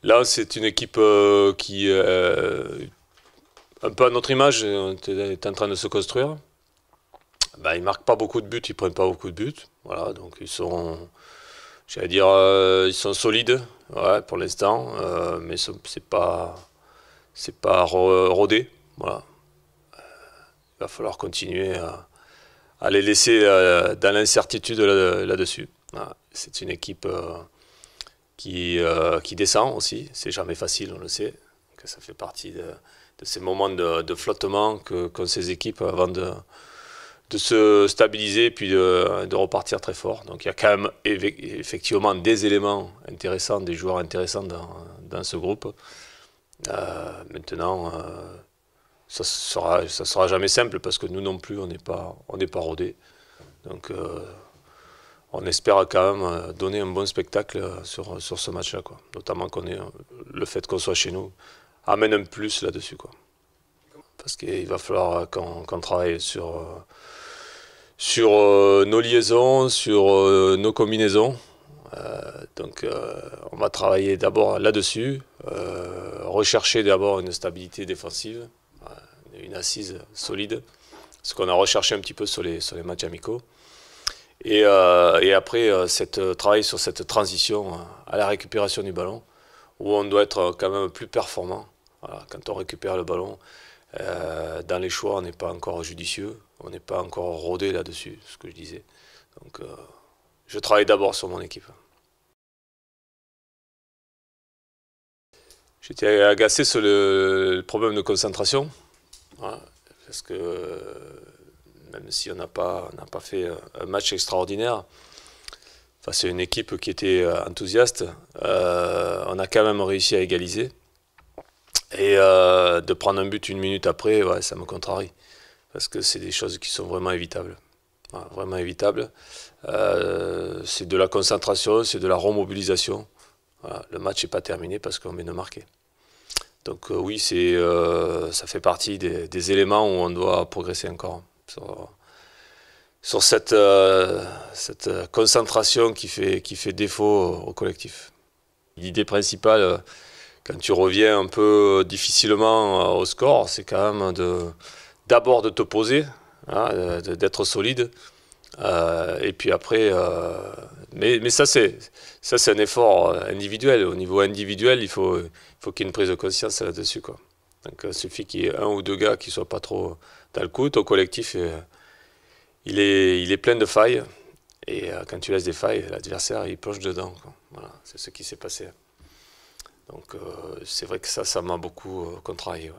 Là, c'est une équipe qui, un peu à notre image, est en train de se construire. Ben, ils marquent pas beaucoup de buts, ils prennent pas beaucoup de buts. Voilà, donc ils sont, j'allais dire, ils sont solides, ouais, pour l'instant, mais c'est pas rodé. Voilà, il va falloir continuer à les laisser dans l'incertitude là-dessus. Voilà. C'est une équipe qui descend aussi. C'est jamais facile, on le sait. Que ça fait partie de ces moments de flottement qu'ont ces équipes avant de se stabiliser et puis de repartir très fort. Donc il y a quand même effectivement des éléments intéressants, des joueurs intéressants dans ce groupe. Maintenant, ça sera jamais simple parce que nous non plus, on n'est pas rodés. Donc on espère quand même donner un bon spectacle sur ce match-là, quoi. Notamment le fait qu'on soit chez nous amène un plus là-dessus, quoi. Parce qu'il va falloir qu'on travaille sur nos liaisons, sur nos combinaisons. Donc on va travailler d'abord là-dessus, rechercher d'abord une stabilité défensive, une assise solide, ce qu'on a recherché un petit peu sur les matchs amicaux. Et après, travailler sur cette transition à la récupération du ballon, où on doit être quand même plus performant. Voilà, quand on récupère le ballon, dans les choix, on n'est pas encore judicieux, on n'est pas encore rodé là-dessus, ce que je disais. Donc, je travaille d'abord sur mon équipe. J'étais agacé sur le problème de concentration, voilà, parce que même si on n'a pas fait un match extraordinaire, enfin, c'est une équipe qui était enthousiaste, on a quand même réussi à égaliser. Et de prendre un but une minute après, ouais, ça me contrarie. Parce que c'est des choses qui sont vraiment évitables. Voilà, vraiment évitables. C'est de la concentration, c'est de la remobilisation. Voilà, le match n'est pas terminé parce qu'on vient de marquer. Donc oui, ça fait partie des éléments où on doit progresser encore sur cette concentration qui fait défaut au collectif. L'idée principale, quand tu reviens un peu difficilement au score, c'est quand même d'abord de te poser, hein, d'être solide. Et puis après, mais ça c'est un effort individuel. Au niveau individuel, faut qu'il y ait une prise de conscience là-dessus, quoi. Donc il suffit qu'il y ait un ou deux gars qui soient pas trop dans le coup. Ton collectif, il est plein de failles. Et quand tu laisses des failles, l'adversaire il plonge dedans, quoi. Voilà, c'est ce qui s'est passé. Donc c'est vrai que ça m'a beaucoup contrarié. Ouais.